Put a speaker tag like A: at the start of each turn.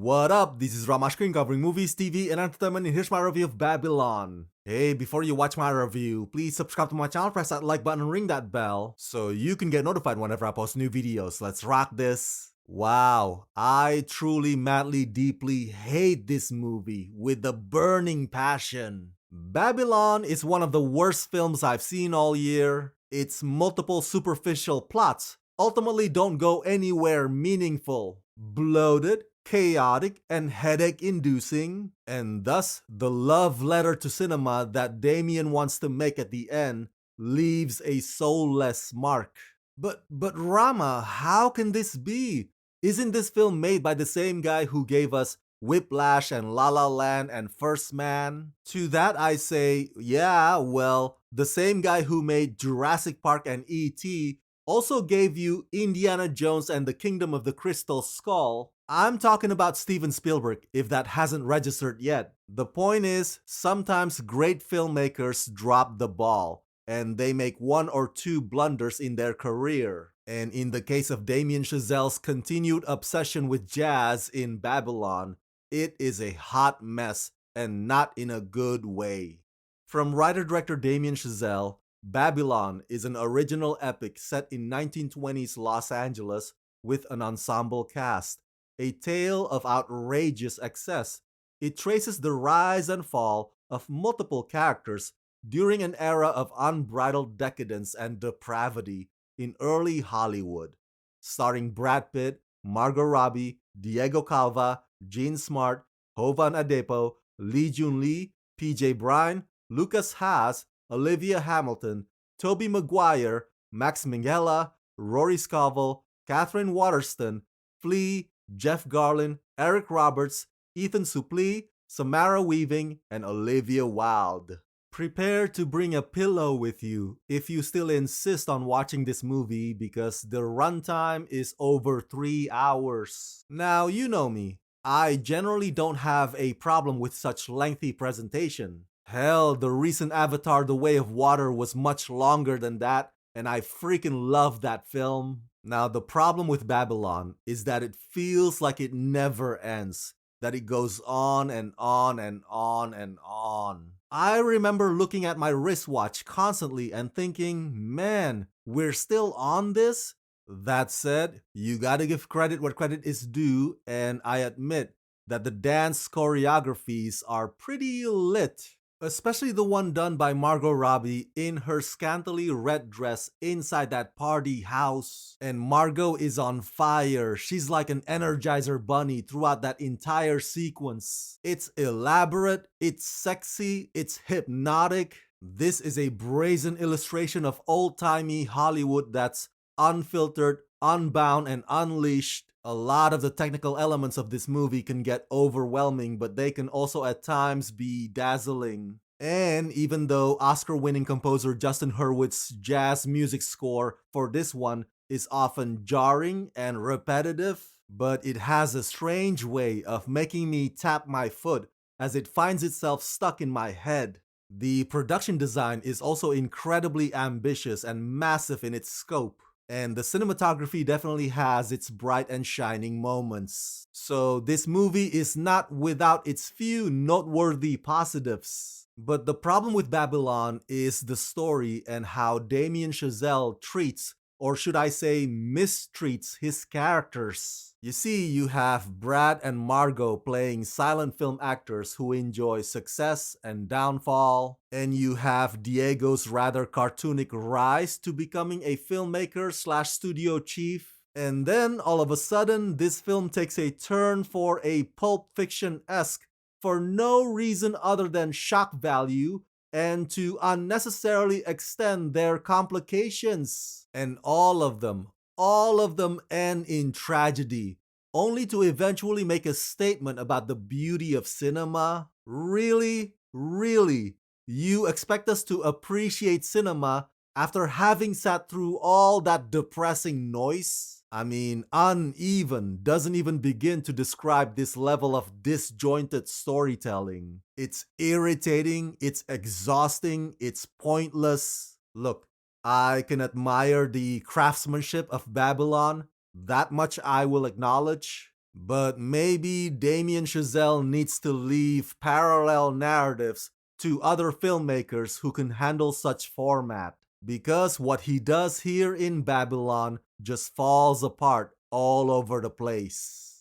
A: What up? This is Ramashkin covering movies, TV, and entertainment, and here's my review of Babylon. Hey, before you watch my review, please subscribe to my channel, press that like button, and ring that bell so you can get notified whenever I post new videos. Let's rock this. Wow, I truly, madly, deeply hate this movie with a burning passion. Babylon is one of the worst films I've seen all year. Its multiple superficial plots ultimately don't go anywhere meaningful. Bloated, chaotic, and headache-inducing, and thus the love letter to cinema that Damien wants to make at the end leaves a soulless mark. But Rama, how can this be? Isn't this film made by the same guy who gave us Whiplash and La La Land and First Man? To that I say, yeah, well, the same guy who made Jurassic Park and E.T. also gave you Indiana Jones and the Kingdom of the Crystal Skull. I'm talking about Steven Spielberg, if that hasn't registered yet. The point is, sometimes great filmmakers drop the ball, and they make one or two blunders in their career. And in the case of Damien Chazelle's continued obsession with jazz in Babylon, it is a hot mess, and not in a good way. From writer-director Damien Chazelle, Babylon is an original epic set in 1920s Los Angeles with an ensemble cast. A tale of outrageous excess. It traces the rise and fall of multiple characters during an era of unbridled decadence and depravity in early Hollywood. Starring Brad Pitt, Margot Robbie, Diego Calva, Jean Smart, Hovan Adepo, Lee Jun Lee, PJ Bryan, Lucas Haas, Olivia Hamilton, Tobey Maguire, Max Minghella, Rory Scovel, Catherine Waterston, Flea, Jeff Garlin, Eric Roberts, Ethan Suplee, Samara Weaving, and Olivia Wilde. Prepare to bring a pillow with you if you still insist on watching this movie because the runtime is over 3 hours. Now, you know me. I generally don't have a problem with such lengthy presentation. Hell, the recent Avatar The Way of Water was much longer than that, and I freaking love that film. Now, the problem with Babylon is that it feels like it never ends, that it goes on and on and on and on. I remember looking at my wristwatch constantly and thinking, man, we're still on this? That said, you gotta give credit where credit is due, and I admit that the dance choreographies are pretty lit. Especially the one done by Margot Robbie in her scantily red dress inside that party house. And Margot is on fire. She's like an Energizer bunny throughout that entire sequence. It's elaborate, it's sexy, it's hypnotic. This is a brazen illustration of old-timey Hollywood that's unfiltered, unbound, and unleashed. A lot of the technical elements of this movie can get overwhelming, but they can also at times be dazzling. And even though Oscar-winning composer Justin Hurwitz's jazz music score for this one is often jarring and repetitive, but it has a strange way of making me tap my foot as it finds itself stuck in my head. The production design is also incredibly ambitious and massive in its scope. And the cinematography definitely has its bright and shining moments. So this movie is not without its few noteworthy positives. But the problem with Babylon is the story and how Damien Chazelle treats, or should I say mistreats, his characters. You see, you have Brad and Margot playing silent film actors who enjoy success and downfall, and you have Diego's rather cartoonic rise to becoming a filmmaker slash studio chief. And then all of a sudden, this film takes a turn for a Pulp Fiction-esque for no reason other than shock value and to unnecessarily extend their complications. And all of them end in tragedy, only to eventually make a statement about the beauty of cinema. Really? Really? You expect us to appreciate cinema after having sat through all that depressing noise? I mean, uneven doesn't even begin to describe this level of disjointed storytelling. It's irritating, it's exhausting, it's pointless. Look, I can admire the craftsmanship of Babylon, that much I will acknowledge. But maybe Damien Chazelle needs to leave parallel narratives to other filmmakers who can handle such format. Because what he does here in Babylon just falls apart all over the place.